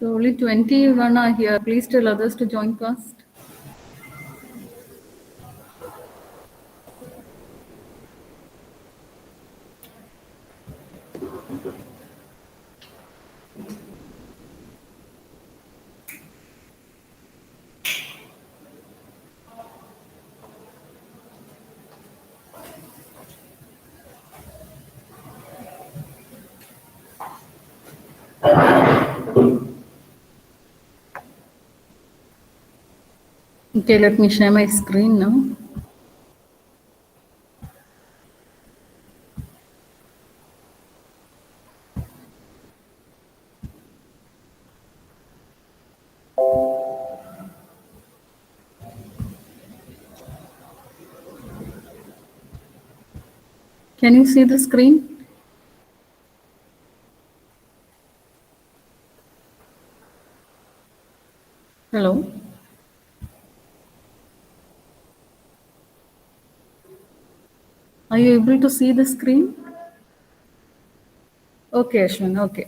So only 21 are here. Please tell others to join fast. Okay, let me share my screen now. Can you see the screen? Hello? Are you able to see the screen? Okay, Ashwin, okay.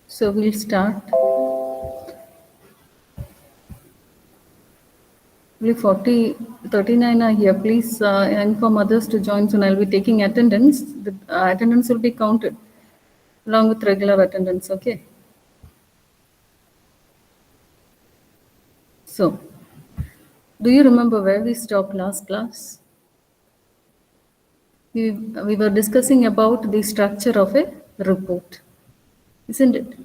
So we'll start. Only 39 are here. Please inform others to join soon. I'll be taking attendance. The attendance will be counted along with regular attendance, okay? So, do you remember where we stopped last class? We were discussing about the structure of a report, isn't it?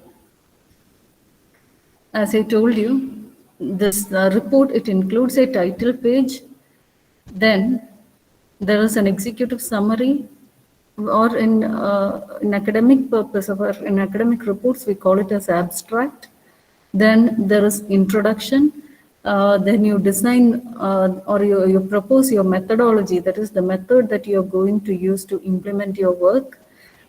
As I told you, this report, it includes a title page, then there is an executive summary, or in academic purpose of in academic reports, we call it as abstract. Then there is introduction. Then you design or you propose your methodology, that is the method that you are going to use to implement your work.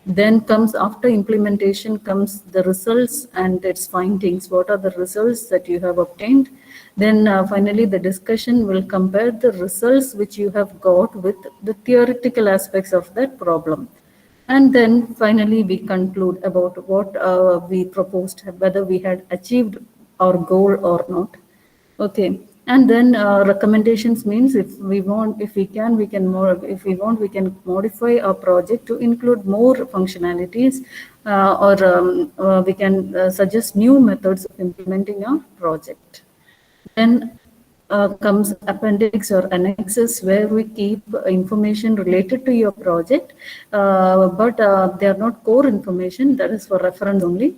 Then comes, after implementation comes the results and its findings. What are the results that you have obtained? Then finally the discussion will compare the results which you have got with the theoretical aspects of that problem. And then finally we conclude about what we proposed, whether we had achieved our goal or not. Okay. And then recommendations means if we want, if we can, we can more, if we want, we can modify our project to include more functionalities, or we can suggest new methods of implementing our project. Then comes appendix or annexes, where we keep information related to your project, but they are not core information, that is for reference only.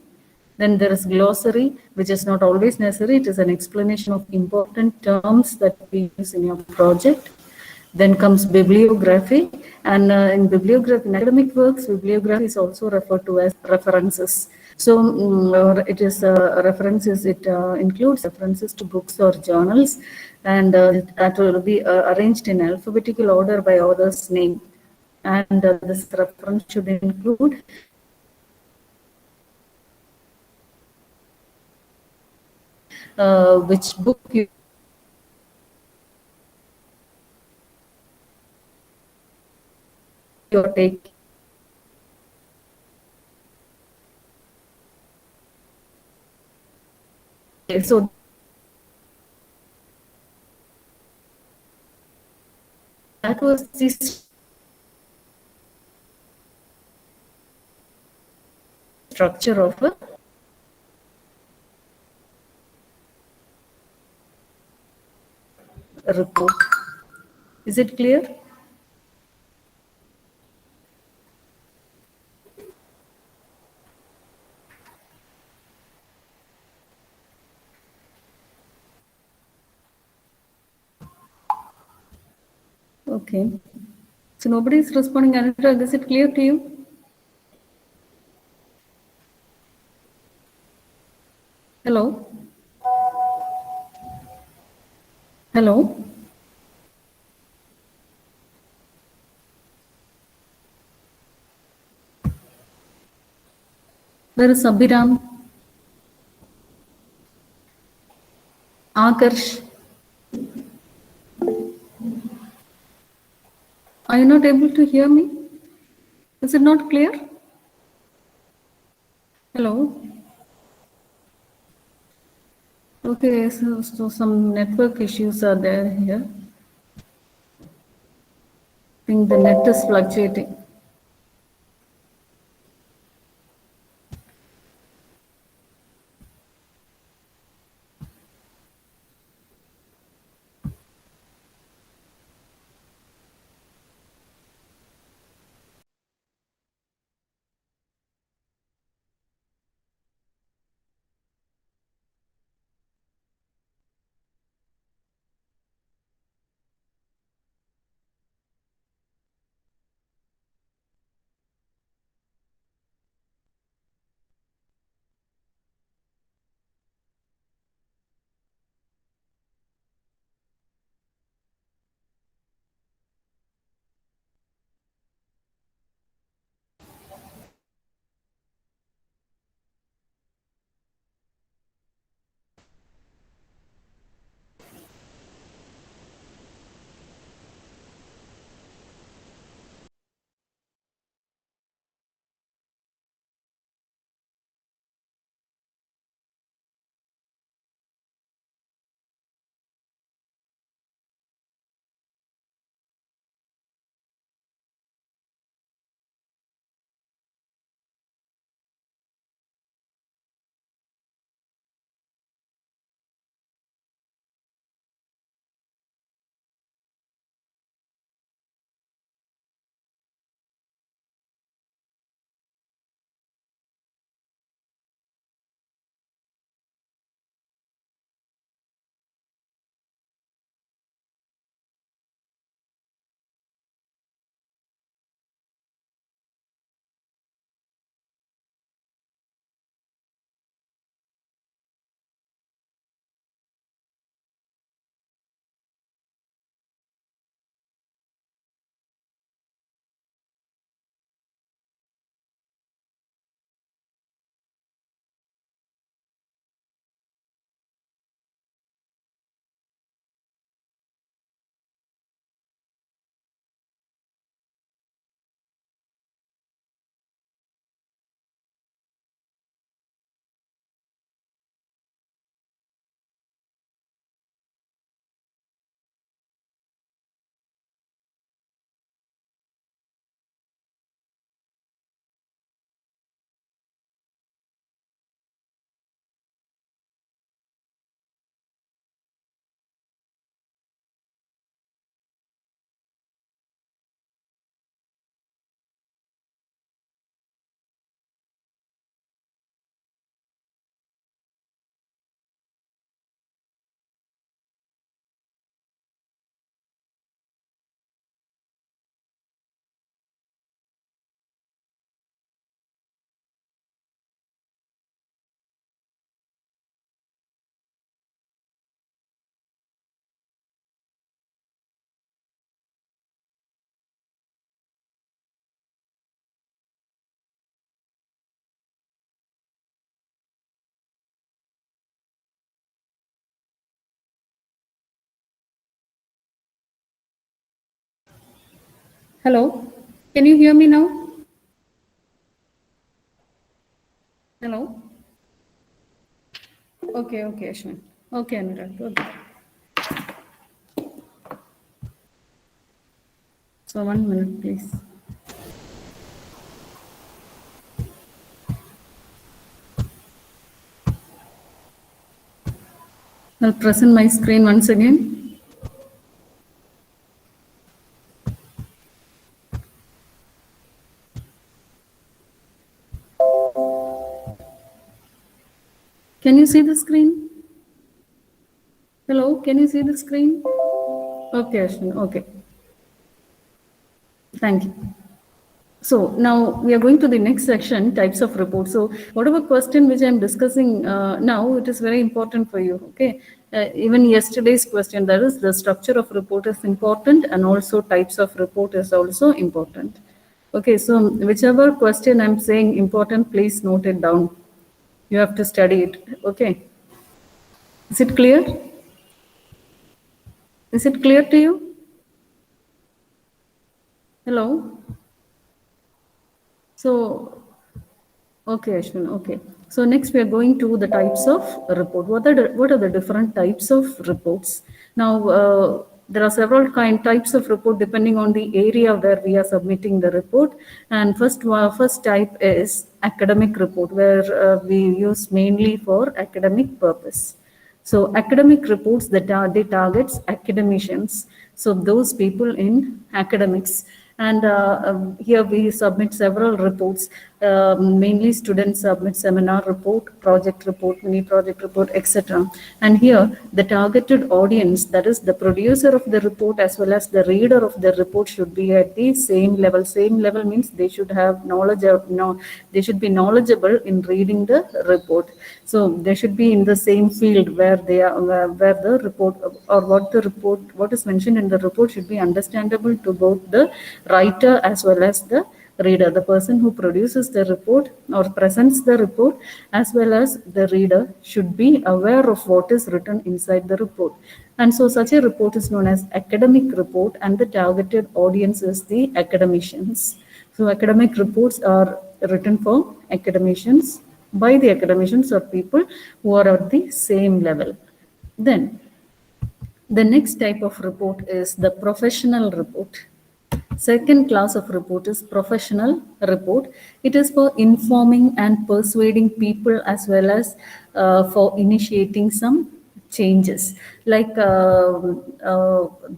Then there is glossary, which is not always necessary. It is an explanation of important terms that we use in your project. Then comes bibliography, and in bibliography, in academic works, bibliography is also referred to as references. So it is references, it includes references to books or journals, and that will be arranged in alphabetical order by author's name. And this reference should include which book you're taking. So that was the structure of a report. Is it clear? Okay. So nobody is responding. Anurag, is it clear to you? Hello? Hello? Where is Abhiram? Akarsh? Are you not able to hear me? Is it not clear? Hello? Okay, so some network issues are there here. I think the net is fluctuating. Hello? Can you hear me now? Hello? Okay, Ashwin. Okay, Anurag. Okay. So 1 minute, please. I'll present my screen once again. Can you see the screen? Hello, can you see the screen? Okay, Ashwin. Okay. Thank you. So now we are going to the next section, types of reports. So whatever question which I'm discussing now, it is very important for you. Okay. Even yesterday's question, that is the structure of report is important, and also types of report is also important. Okay. So whichever question I'm saying important, please note it down. You have to study it. Okay. Is it clear? Is it clear to you? Hello? So, okay, Ashwin, okay. So next we are going to the types of report. What are the different types of reports? Now, there are several types of report depending on the area where we are submitting the report. And first type is academic report, where we use mainly for academic purpose. So academic reports they targets academicians. So those people in academics. And here we submit several reports. Mainly students submit seminar report, project report, mini project report, etc. And here the targeted audience, that is the producer of the report as well as the reader of the report, should be at the same level. Same level means they should have knowledge of they should be knowledgeable in reading the report. So they should be in the same field where they are, where the report or what is mentioned in the report should be understandable to both the writer as well as the reader. The person who produces the report or presents the report as well as the reader should be aware of what is written inside the report. And so such a report is known as academic report, and the targeted audience is the academicians. So academic reports are written for academicians, by the academicians or people who are at the same level. Then the next type of report is the professional report. Second class of report is professional report. It is for informing and persuading people as well as for initiating some changes, like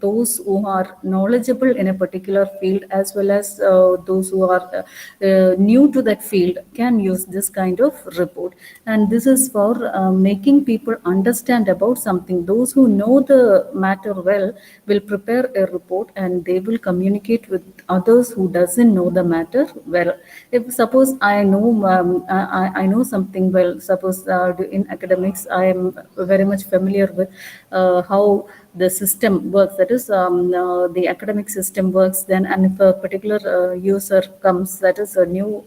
those who are knowledgeable in a particular field as well as those who are new to that field can use this kind of report. And this is for making people understand about something. Those who know the matter well will prepare a report and they will communicate with others who doesn't know the matter well. If suppose I know I know something well, suppose in academics I am very much familiar with how the system works, that is the academic system works, then and if a particular user comes, that is a new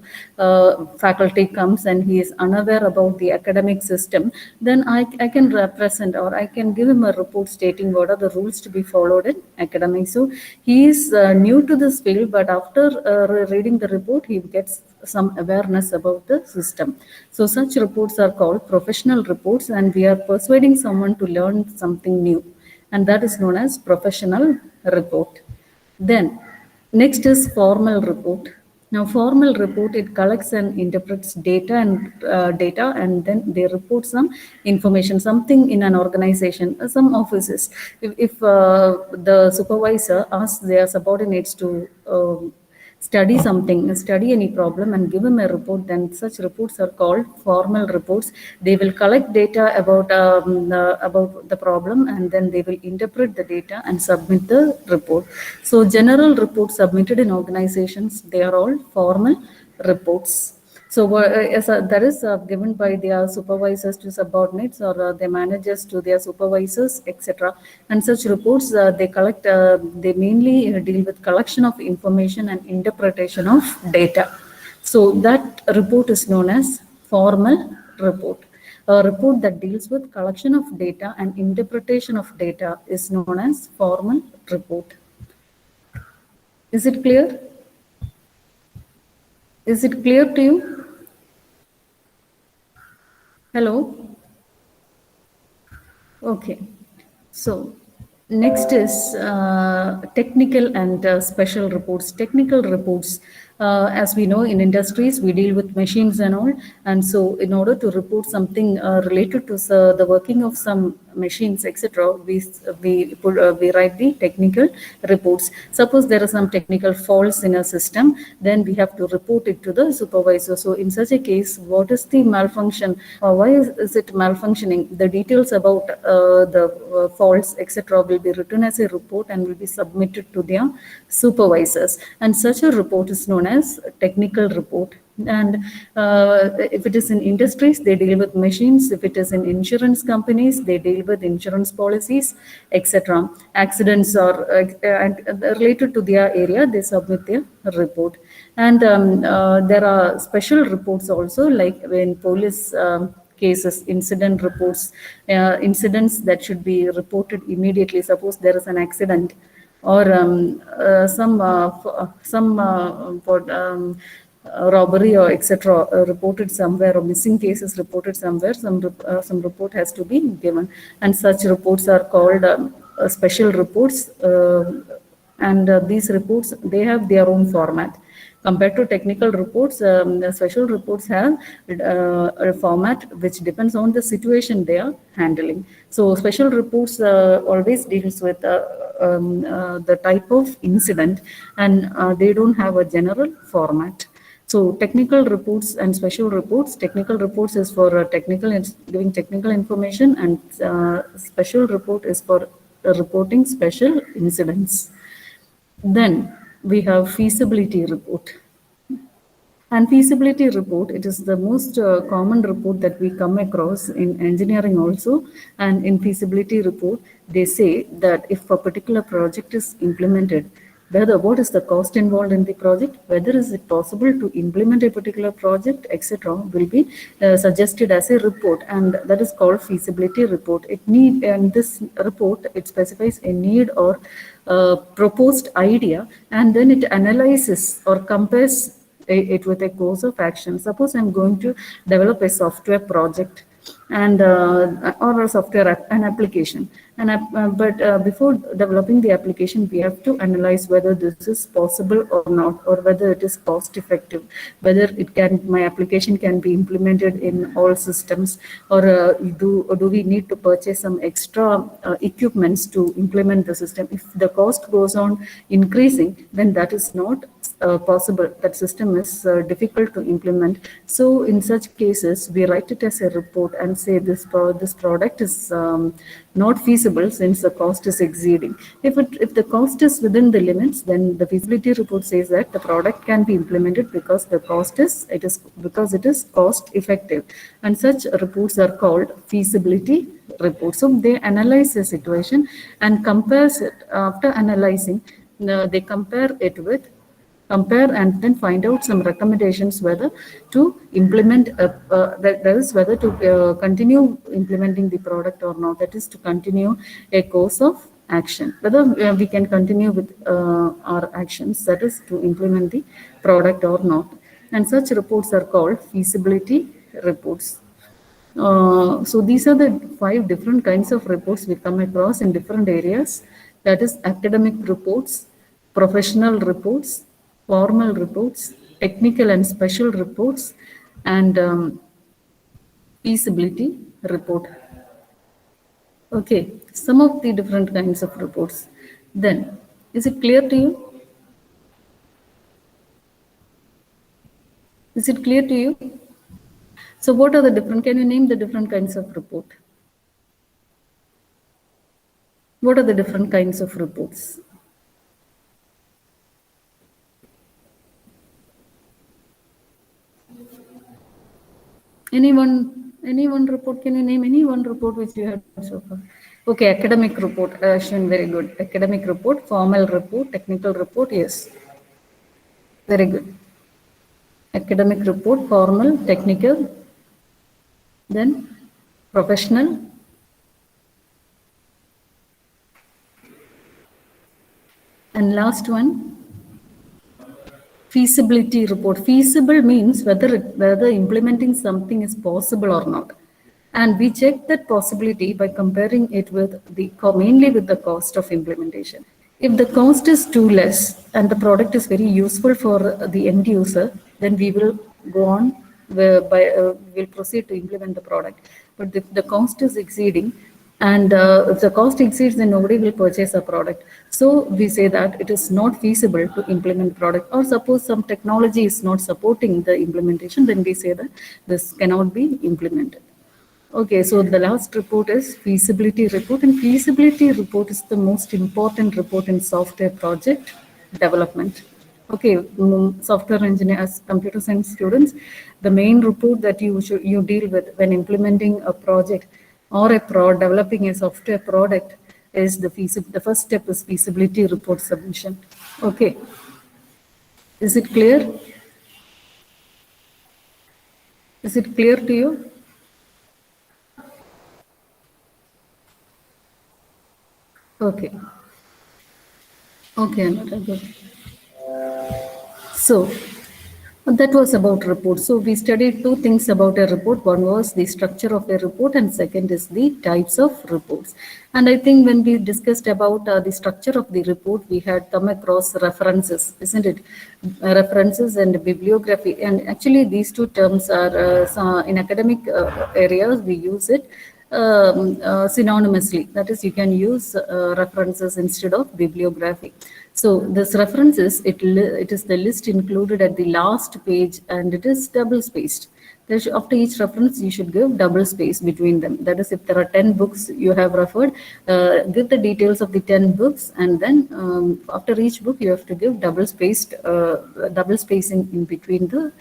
faculty comes and he is unaware about the academic system, then I can represent or I can give him a report stating what are the rules to be followed in academics. So he is new to this field, but after reading the report he gets some awareness about the system. So such reports are called professional reports, and we are persuading someone to learn something new, and that is known as professional report. Then next is formal report. Now formal report, it collects and interprets data and then they report some information, something in an organization, some offices. If the supervisor asks their subordinates to study any problem and give him a report, then such reports are called formal reports. They will collect data about the problem and then they will interpret the data and submit the report. So general reports submitted in organizations, they are all formal reports. So that is given by their supervisors to subordinates or their managers to their supervisors, etc. And such reports they mainly deal with collection of information and interpretation of data. So that report is known as formal report. A report that deals with collection of data and interpretation of data is known as formal report. Is it clear? Is it clear to you? Hello? Okay. So next is technical and special reports. Technical reports, as we know in industries, we deal with machines and all. And so in order to report something related to the working of some machines, etc., we write the technical reports. Suppose there are some technical faults in a system, then we have to report it to the supervisor. So in such a case, what is the malfunction or why is it malfunctioning? The details about the faults, etc., will be written as a report and will be submitted to their supervisors. And such a report is known as technical report. And if it is in industries, they deal with machines. If it is in insurance companies, they deal with insurance policies, etc. Accidents are related to their area, they submit their report. And there are special reports also, like when police cases, incident reports, incidents that should be reported immediately. Suppose there is an accident or robbery or etc. Reported somewhere, or missing cases reported somewhere, some report has to be given, and such reports are called special reports, and these reports, they have their own format. Compared to technical reports, the special reports have a format which depends on the situation they are handling. So special reports always deals with the type of incident, and they don't have a general format. So technical reports and special reports, technical reports is for giving technical information, and special report is for reporting special incidents. Then we have feasibility report. And feasibility report, it is the most common report that we come across in engineering also. And in feasibility report, they say that if a particular project is implemented, whether what is the cost involved in the project, whether is it possible to implement a particular project, etc., will be suggested as a report, and that is called feasibility report. And this report, it specifies a need or proposed idea, and then it analyzes or compares it with a course of action. Suppose I'm going to develop a software project, and or a software an application, and but before developing the application, we have to analyze whether this is possible or not, or whether it is cost effective, whether my application can be implemented in all systems, or do we need to purchase some extra equipments to implement the system. If the cost goes on increasing, then that is not possible. That system is difficult to implement. So in such cases, we write it as a report and say this product is not feasible since the cost is exceeding. If the cost is within the limits, then the feasibility report says that the product can be implemented because it is cost effective. And such reports are called feasibility reports. So they analyze the situation and compares it. After analyzing, they compare and then find out some recommendations whether to implement that is whether to continue implementing the product or not. That is to continue a course of action, whether we can continue with our actions, that is to implement the product or not. And such reports are called feasibility reports. So these are the 5 different kinds of reports we come across in different areas. That is academic reports, professional reports, formal reports, technical and special reports, and feasibility report. Okay, some of the different kinds of reports. Then, is it clear to you? Is it clear to you? So what are the different, can you name the different kinds of report? What are the different kinds of reports? Any one report, can you name any one report which you have done so far? Okay, academic report, Ashwin, very good. Academic report, formal report, technical report, yes. Very good. Academic report, formal, technical, then professional, and last one, feasibility report. Feasible means whether implementing something is possible or not. And we check that possibility by comparing it with mainly with the cost of implementation. If the cost is too less and the product is very useful for the end user, then we will go on we'll proceed to implement the product. But if the cost is exceeding, and if the cost exceeds, then nobody will purchase a product. So we say that it is not feasible to implement product. Or suppose some technology is not supporting the implementation, then we say that this cannot be implemented. Okay, so the last report is feasibility report, and feasibility report is the most important report in software project development. Okay, software engineers, computer science students, the main report that you deal with when implementing a project or developing a software product is the first step is feasibility report submission. Okay, is it clear? Is it clear to you? Okay. Okay, Anurag. So that was about report. So we studied two things about a report. One was the structure of a report, and second is the types of reports. And I think when we discussed about the structure of the report, we had come across references, isn't it? References and bibliography. And actually, these two terms are in academic areas we use it synonymously. That is, you can use references instead of bibliography. So this references, it is the list included at the last page, and it is double spaced. After each reference, you should give double space between them. That is, if there are 10 books you have referred, give the details of the 10 books, and then after each book, you have to give double spacing in between the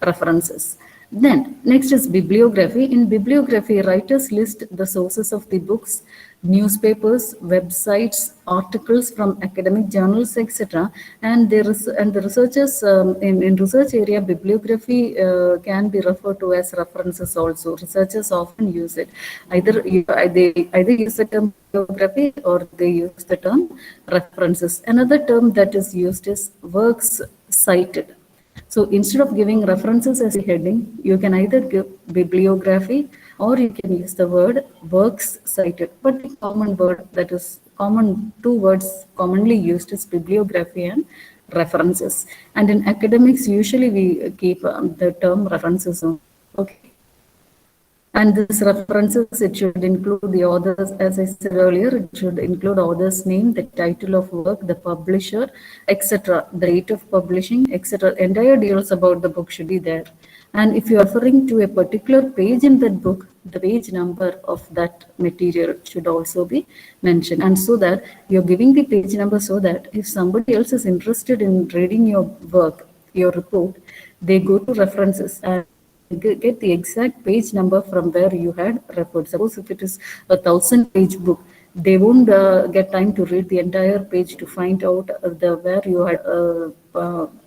references. Then, next is bibliography. In bibliography, writers list the sources of the books, newspapers, websites, articles from academic journals, etc. And the researchers in research area, bibliography can be referred to as references also. Researchers often use it. They either use the term bibliography or they use the term references. Another term that is used is works cited. So instead of giving references as a heading, you can either give bibliography or you can use the word works cited. But the common word that is common, two words commonly used is bibliography and references. And in academics, usually we keep the term references. Okay. And this references, it should include the authors, as I said earlier, it should include author's name, the title of work, the publisher, etc., the date of publishing, etc. Entire details about the book should be there. And if you are referring to a particular page in that book, the page number of that material should also be mentioned. And so that you're giving the page number so that if somebody else is interested in reading your work, your report, they go to references and get the exact page number from where you had referred. Suppose if it is a 1,000-page book, they won't get time to read the entire page to find out where you had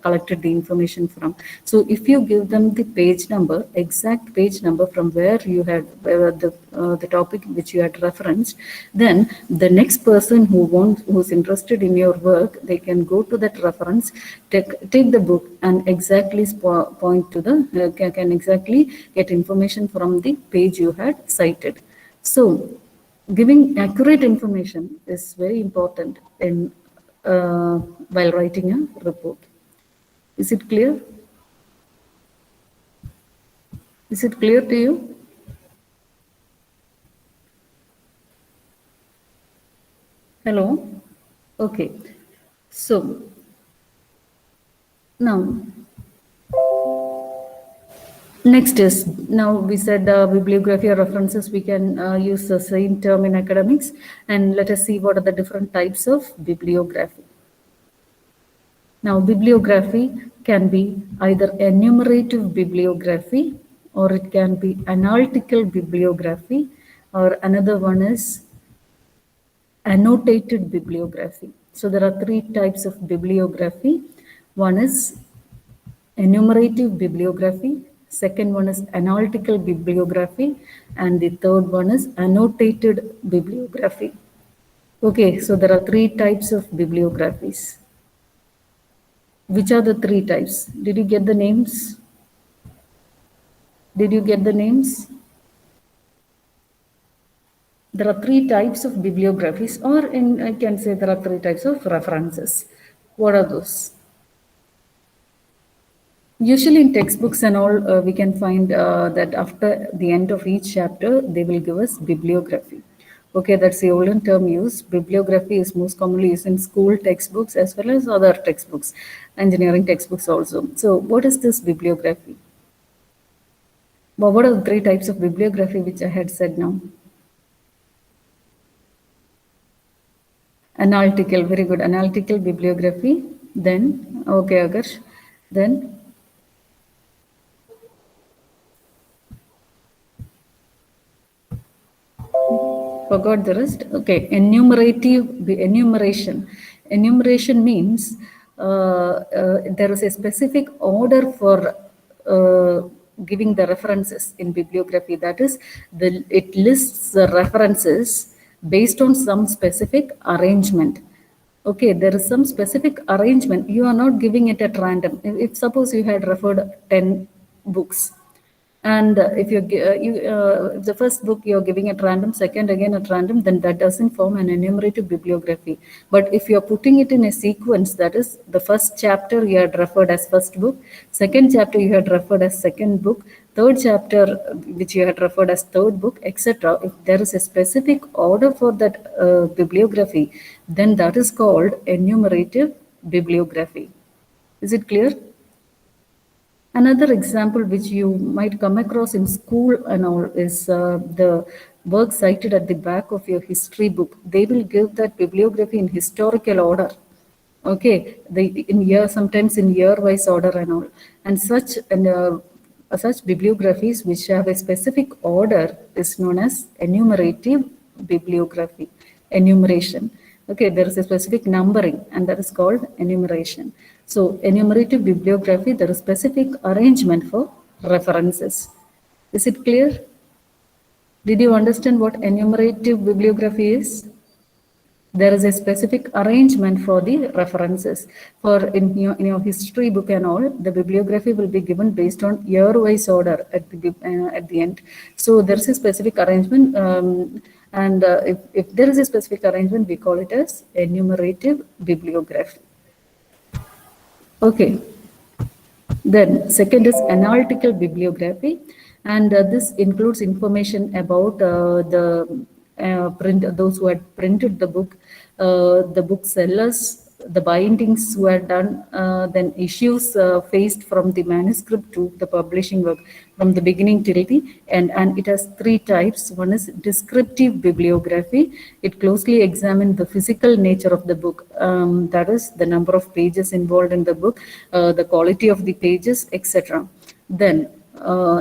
collected the information from. So if you give them the page number, exact page number from where you had the topic which you had referenced, then the next person who's interested in your work, they can go to that reference, take the book and exactly point to the can exactly get information from the page you had cited. So giving accurate information is very important in while writing a report. Is it clear? Is it clear to you? Hello? Okay. So now next is, now we said bibliography or references, we can use the same term in academics, and let us see what are the different types of bibliography. Now, bibliography can be either enumerative bibliography or it can be analytical bibliography, or another one is annotated bibliography. So there are three types of bibliography. One is enumerative bibliography, second one is analytical bibliography, and the third one is annotated bibliography. Okay, so there are three types of bibliographies. Which are the three types? Did you get the names? Did you get the names? There are three types of bibliographies, or I can say there are three types of references. What are those? Usually in textbooks and all, we can find that after the end of each chapter, they will give us bibliography. Okay, that's the olden term used. Bibliography is most commonly used in school textbooks as well as other textbooks, engineering textbooks also. So what is this bibliography? Well, what are the three types of bibliography which I had said now? Analytical, very good. Analytical bibliography. Then, okay, Agarsh. Then, forgot the rest. Okay, enumeration. Enumeration means there is a specific order for giving the references in bibliography. That is, it lists the references based on some specific arrangement. Okay, there is some specific arrangement. You are not giving it at random. If suppose you had referred 10 books, and if the first book you're giving at random, second again at random, then that doesn't form an enumerative bibliography. But if you're putting it in a sequence, that is the first chapter you had referred as first book, second chapter you had referred as second book, third chapter which you had referred as third book, etc. If there is a specific order for that bibliography, then that is called enumerative bibliography. Is it clear? Another example which you might come across in school and all is the work cited at the back of your history book. They will give that bibliography in historical order. Okay, sometimes in year-wise order and all, and such bibliographies which have a specific order is known as enumerative bibliography. Enumeration. Okay, there is a specific numbering, and that is called enumeration. So, enumerative bibliography, there is specific arrangement for references. Is it clear? Did you understand what enumerative bibliography is? There is a specific arrangement for the references. For in your history book and all, the bibliography will be given based on year-wise order at the end. So there is a specific arrangement, and if there is a specific arrangement, we call it as enumerative bibliography. Okay. Then second is analytical bibliography, and this includes information about those who had printed the book, the booksellers, the bindings who had done, then issues faced from the manuscript to the publishing work, from the beginning till the end. And it has three types. One is descriptive bibliography. It closely examines the physical nature of the book, that is the number of pages involved in the book, the quality of the pages, etc. Then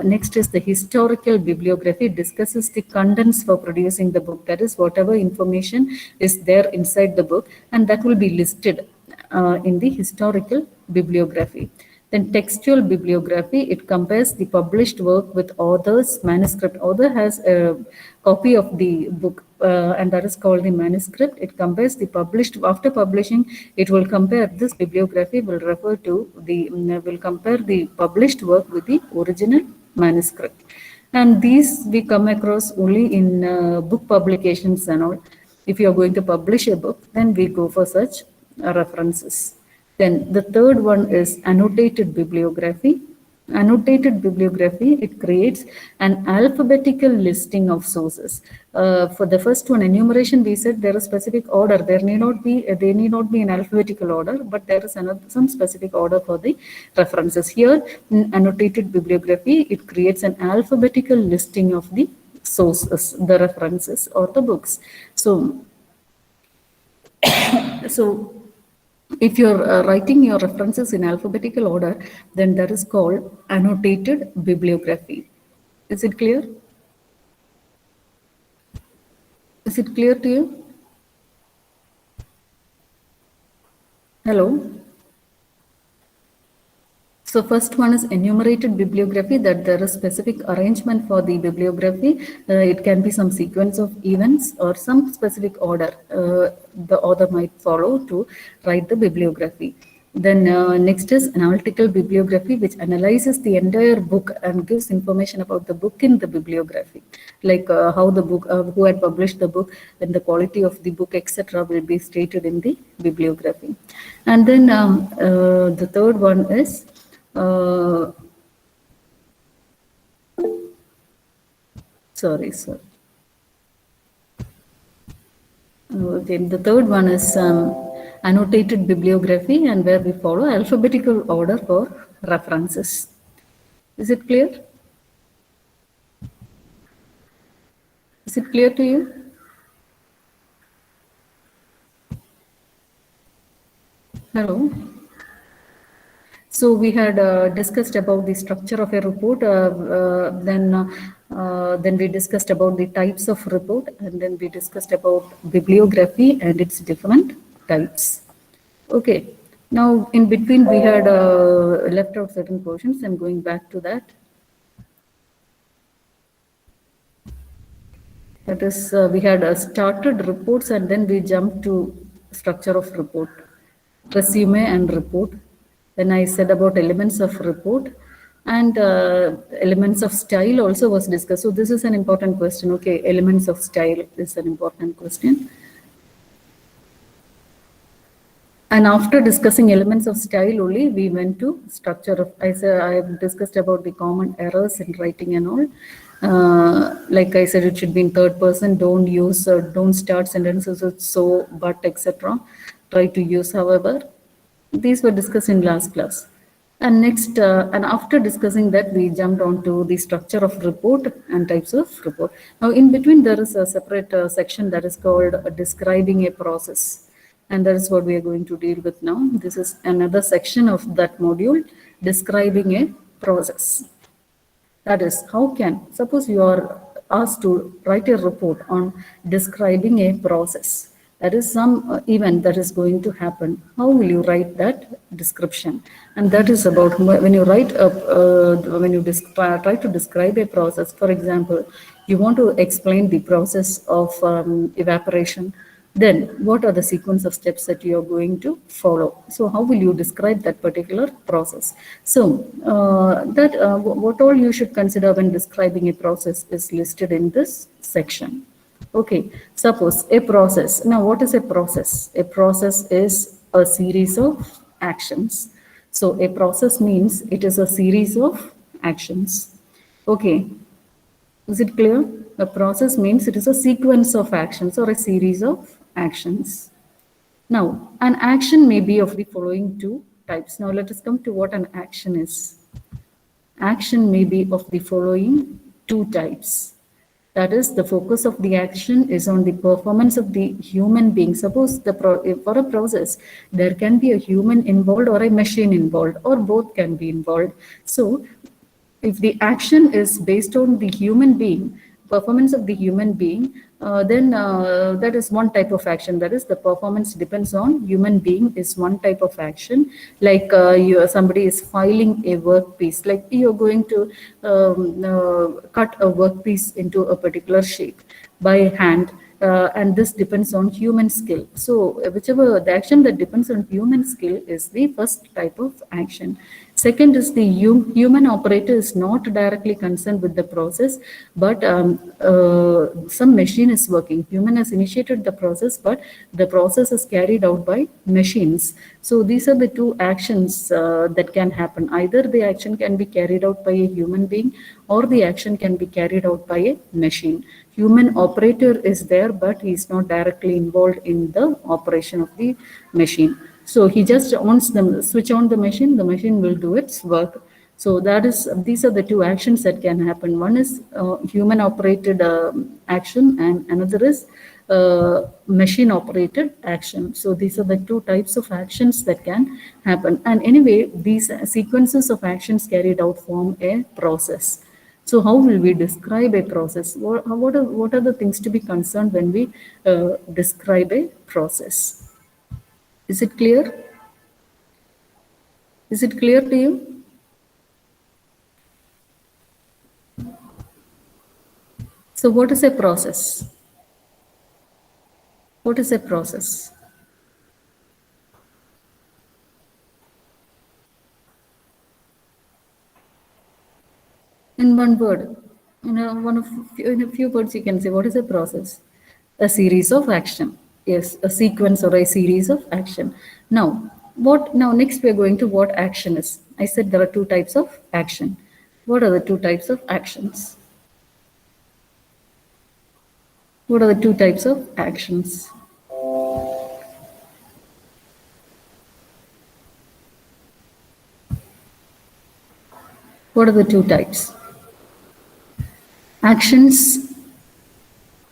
next is the historical bibliography. It discusses the contents for producing the book, that is whatever information is there inside the book, and that will be listed in the historical bibliography. Then textual bibliography, it compares the published work with author's manuscript. Author has a copy of the book, and that is called the manuscript. It compares the published, after publishing, it will compare, this bibliography will refer to will compare the published work with the original manuscript. And these we come across only in book publications and all. If you are going to publish a book, then we go for such references. Then the third one is annotated bibliography. Annotated bibliography, it creates an alphabetical listing of sources. For the first one, enumeration, we said there is specific order. They need not be in alphabetical order, but there is some specific order for the references. Here, in annotated bibliography, it creates an alphabetical listing of the sources, the references or the books. So if you're writing your references in alphabetical order, then that is called annotated bibliography. Is it clear? Is it clear to you? Hello? So first one is enumerated bibliography, that there is specific arrangement for the bibliography. It can be some sequence of events or some specific order the author might follow to write the bibliography. Then next is analytical bibliography, which analyzes the entire book and gives information about the book in the bibliography, like how the book, who had published the book, and the quality of the book, etc. will be stated in the bibliography. And then the third one is sorry. Then the third one is annotated bibliography, and where we follow alphabetical order for references. Is it clear? Is it clear to you? Hello? So we had discussed about the structure of a report, then we discussed about the types of report, and then we discussed about bibliography and its different types. Okay, now in between we had left out certain portions. I'm going back to that. That is, we had started reports, and then we jumped to structure of report, resume and report. Then I said about elements of report, and elements of style also was discussed. So this is an important question. Okay, elements of style is an important question. And after discussing elements of style only, we went to structure of, I have discussed about the common errors in writing and all. Like I said, it should be in third person. Don't start sentences with so, but, etc. Try to use however. These were discussed in last class. And next, and after discussing that, we jumped on to the structure of report and types of report. Now, in between, there is a separate section that is called describing a process. And that is what we are going to deal with now. This is another section of that module, describing a process. That is, how can, suppose you are asked to write a report on describing a process. That is some event that is going to happen. How will you write that description? And that is about when you write, try to describe a process. For example, you want to explain the process of evaporation. Then what are the sequence of steps that you are going to follow? So how will you describe that particular process? So what all you should consider when describing a process is listed in this section. Okay, suppose a process. Now what is a process? A process is a series of actions. So a process means it is a series of actions. Okay, is it clear? A process means it is a sequence of actions or a series of actions. Now, an action may be of the following two types. Now, let us come to what an action is. Action may be of the following two types. That is, the focus of the action is on the performance of the human being. Suppose for a process, there can be a human involved or a machine involved, or both can be involved. So, if the action is based on the human being, performance of the human being, then that is one type of action. That is, the performance depends on human being is one type of action. Like somebody is filing a workpiece, like you're going to cut a workpiece into a particular shape by hand. And this depends on human skill. So whichever the action that depends on human skill is the first type of action. Second is the human operator is not directly concerned with the process, but some machine is working. Human has initiated the process, but the process is carried out by machines. So these are the two actions that can happen. Either the action can be carried out by a human being, or the action can be carried out by a machine. Human operator is there, but he is not directly involved in the operation of the machine. So he just switch on the machine will do its work. So these are the two actions that can happen. One is human operated action, and another is machine operated action. So these are the two types of actions that can happen. And anyway, these sequences of actions carried out form a process. So how will we describe a process? What are the things to be concerned when we describe a process? Is it clear? Is it clear to you? So what is a process? What is a process? In one word, in a few words, you can say, what is a process? A series of action. Yes, a sequence or a series of action. Now, next we are going to what action is. I said there are two types of action. What are the two types of actions? What are the two types of actions? What are the two types? Actions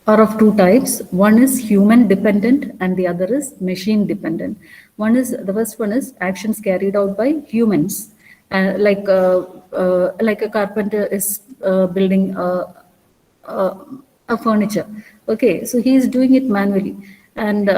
are of two types. One is human dependent and the other is machine dependent. The first one is actions carried out by humans, like a carpenter is building a furniture. Okay, so he is doing it manually, and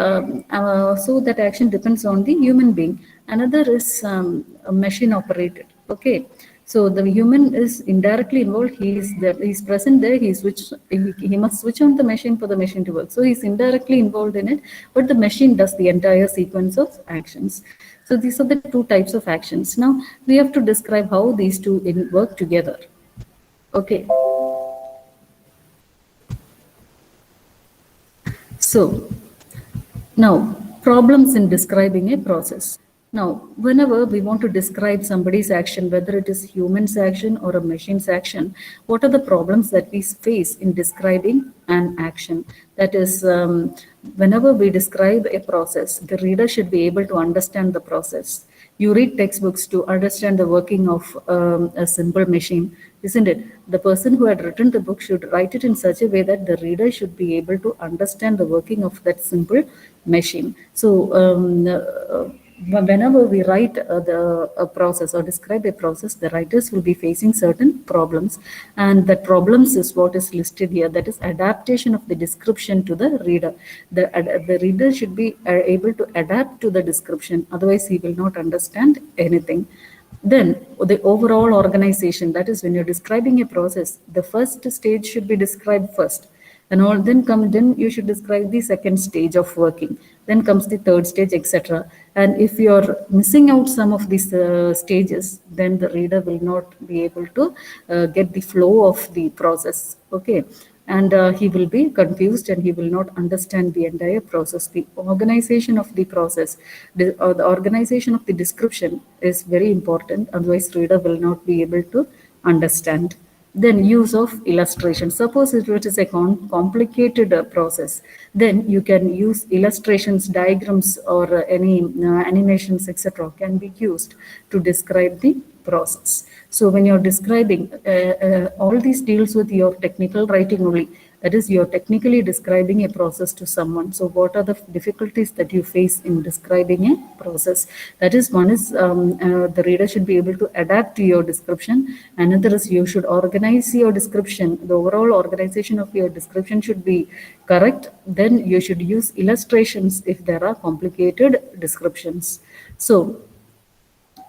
so that action depends on the human being. Another is a machine operated. Okay, So the human is indirectly involved. He's present there. He must switch on the machine for the machine to work. So he's indirectly involved in it, but the machine does the entire sequence of actions. So these are the two types of actions. Now we have to describe how these two work together. Okay. So now, problems in describing a process. Now, whenever we want to describe somebody's action, whether it is human's action or a machine's action, what are the problems that we face in describing an action? That is, whenever we describe a process, the reader should be able to understand the process. You read textbooks to understand the working of a simple machine, isn't it? The person who had written the book should write it in such a way that the reader should be able to understand the working of that simple machine. So whenever we write a process or describe a process, the writers will be facing certain problems, and that problems is what is listed here. That is adaptation of the description to the reader. The reader should be able to adapt to the description, otherwise he will not understand anything. Then the overall organization, that is when you're describing a process, the first stage should be described first. And all then you should describe the second stage of working. Then comes the third stage, etc. And if you're missing out some of these stages, then the reader will not be able to get the flow of the process. Okay. And he will be confused and he will not understand the entire process. The organization of the process, the organization of the description is very important. Otherwise, reader will not be able to understand. Then use of illustration. Suppose it is a complicated process, then you can use illustrations, diagrams, or any animations, etc. can be used to describe the process. So when you're describing, all these deals with your technical writing only. That is, you're technically describing a process to someone. So what are the difficulties that you face in describing a process? That is, one is the reader should be able to adapt to your description. Another is you should organize your description. The overall organization of your description should be correct. Then you should use illustrations if there are complicated descriptions. So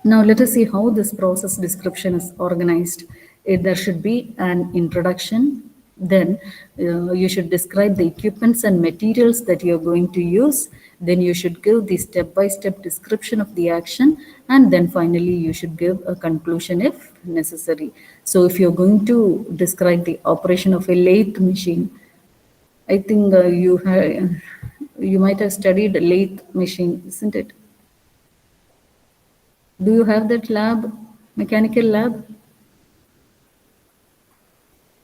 now let us see how this process description is organized. There should be an introduction. Then you should describe the equipments and materials that you're going to use. Then you should give the step-by-step description of the action. And then finally, you should give a conclusion if necessary. So if you're going to describe the operation of a lathe machine, I think you might have studied a lathe machine, isn't it? Do you have that lab, mechanical lab?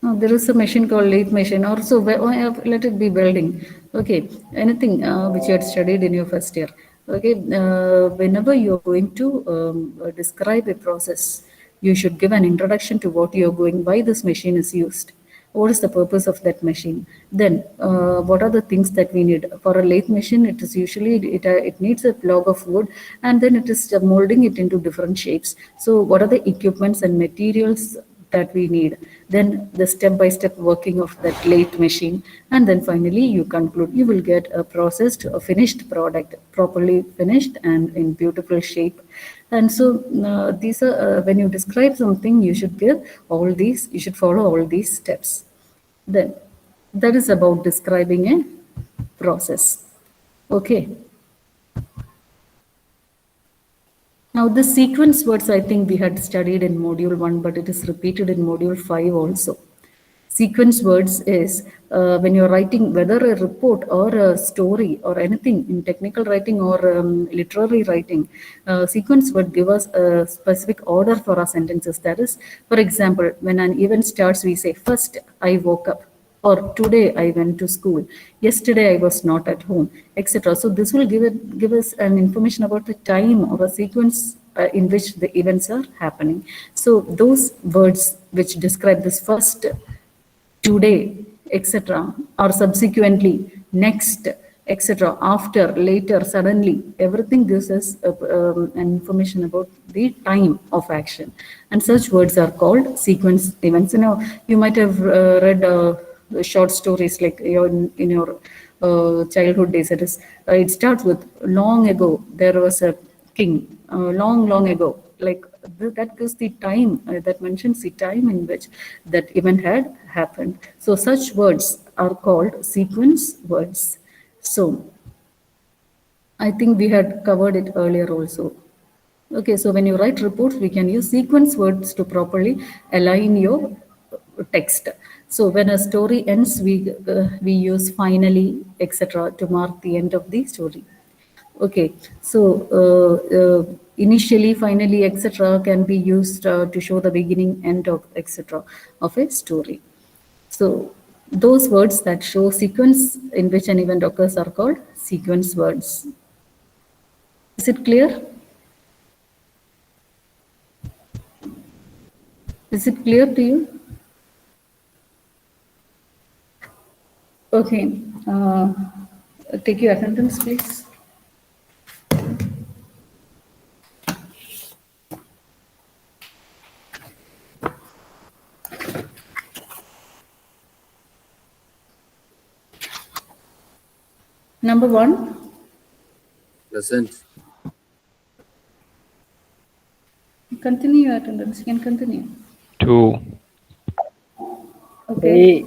No, there is a machine called lathe machine. Also, let it be welding. Okay, anything which you had studied in your first year. Okay, whenever you're going to describe a process, you should give an introduction to why this machine is used. What is the purpose of that machine? Then, what are the things that we need? For a lathe machine, it is usually, it needs a log of wood, and then it is molding it into different shapes. So what are the equipments and materials that we need? Then the step-by-step working of that lathe machine, and then finally you conclude. You will get a processed, a finished product, properly finished and in beautiful shape. And so these are when you describe something, you should give all these, you should follow all these steps. Then that is about describing a process. Okay. Now the sequence words, I think we had studied in module 1, but it is repeated in module 5 also. Sequence words is when you're writing, whether a report or a story or anything in technical writing or literary writing, sequence word give us a specific order for our sentences. That is, for example, when an event starts, we say, first I woke up, or today I went to school, yesterday I was not at home, etc. So this will give us an information about the time or a sequence in which the events are happening. So those words which describe this first, today, etc., or subsequently, next, etc., after, later, suddenly, everything gives us an information about the time of action. And such words are called sequence events. You know, you might have read short stories like in your childhood days. It starts with, long ago, there was a king, long ago, like that gives the time, that mentions the time in which that event had happened. So such words are called sequence words. So I think we had covered it earlier also. Okay, so when you write reports, we can use sequence words to properly align your text. So when a story ends, we use finally, etc., to mark the end of the story. Okay, so initially, finally, etc., can be used to show the beginning, end of, etc., of a story. So those words that show sequence in which an event occurs are called sequence words. Is it clear? Is it clear to you? Okay. Take your attendance, please. Number 1. Present. Continue your attendance. You can continue. 2, Okay.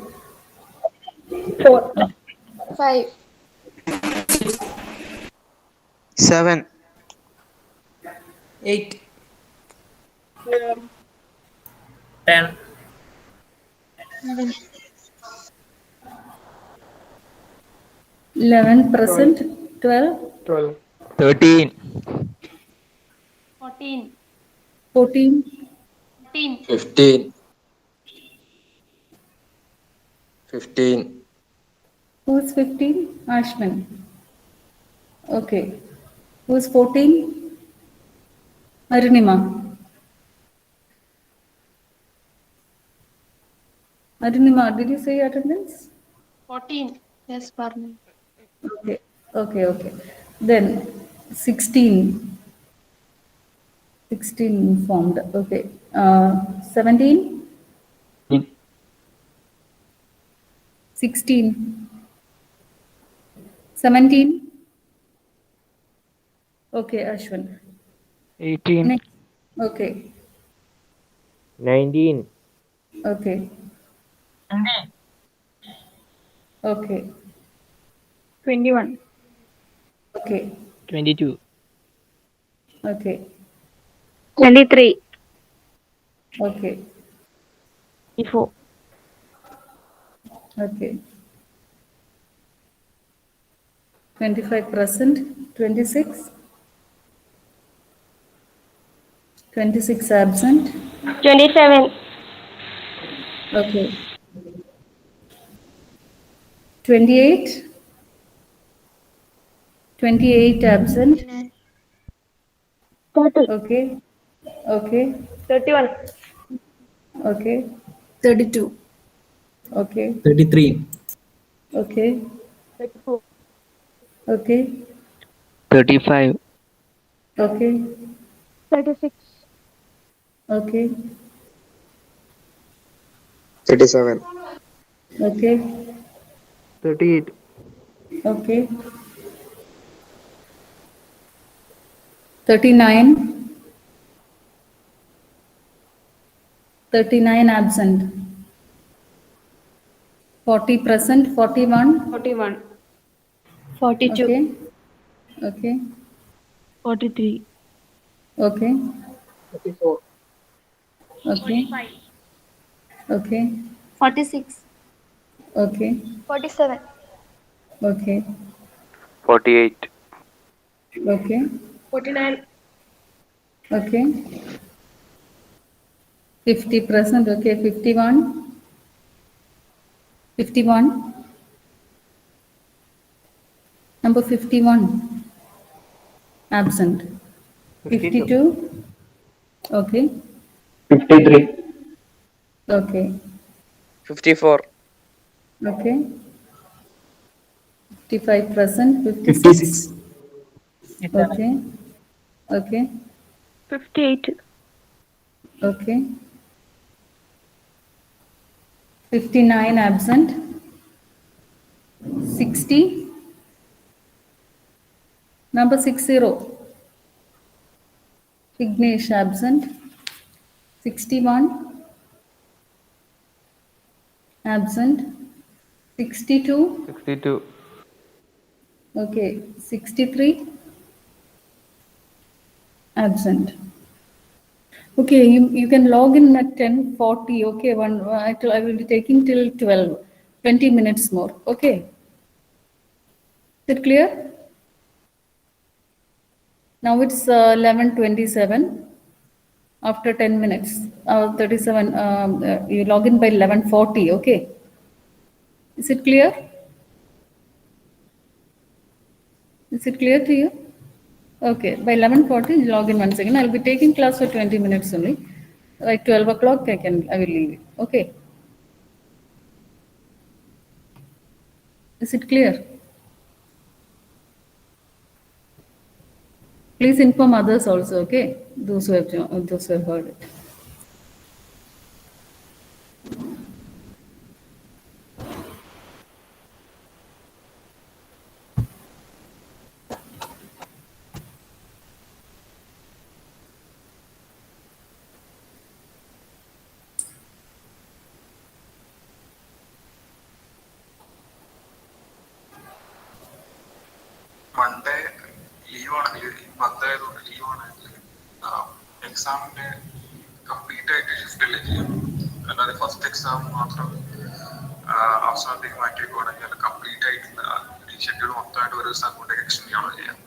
4, 5, 7, 8, 10, 11 present. 12. 12, 13, 14, 14. 15, 15. 15. Who's 15? Ashwin. Okay. Who's 14? Arunima. Arunima, did you say your attendance? 14. Yes, Parni. Okay. Okay. Then 16. 16 informed. Okay. 17. 16. 17. Okay, Ashwin. 18, Next. Okay. 19, Okay. Okay. 21, Okay. 22, Okay. 23, Okay. 24, Okay. 25 present. 26. 26 absent. 27, Okay. 28. 28 absent. 30, Okay. Okay. 31, Okay. 32, Okay. 33, Okay. 34, Okay. 35, Okay. 36, Okay. 37, Okay. 38, Okay. 39. 39 absent. 40 present. 41. 41, 42, Okay. Okay. 43, Okay. 44, Okay. 45, Okay. 46, Okay. 47, Okay. 48, Okay. 49, Okay. 50 present. Okay. 51. 51. Number 51. Absent. 52. Okay. 53, Okay. 54, Okay. 55 present. 56. 56, Okay. Okay. 58, Okay. 59 absent. 60. Number 60. Vignesh absent. 61, absent. 62, 62. okay. 63, absent. Okay, you can log in at 10:40. Okay, I will be taking till 12, 20 minutes more. Okay, is it clear? Now it's 11:27. After 10 minutes, 37. You log in by 11:40. Okay, is it clear? Is it clear to you? Okay, by 11:40, log in once again. I'll be taking class for 20 minutes only. Like 12 o'clock, I will leave it. Okay. Is it clear? Please inform others also, okay? Those who have heard it. Monday ലീവാണെങ്കിൽ Monday ലീവാണെങ്കിൽ എക്സാമിന്റെ complete ആയിട്ട് shift അല്ലേ ചെയ്യാം, അല്ലാതെ first exam മാത്രം അവസാനത്തേക്ക് മാറ്റി വെക്കുവാണെങ്കിൽ അത് കംപ്ലീറ്റ് ആയിട്ടുള്ള ഈ ഷെഡ്യൂൾ മൊത്തമായിട്ട് ഒരു ദിവസം അങ്ങോട്ടേക്ക് എക്സ്റ്റെൻഡ് ചെയ്യണോ ചെയ്യാം?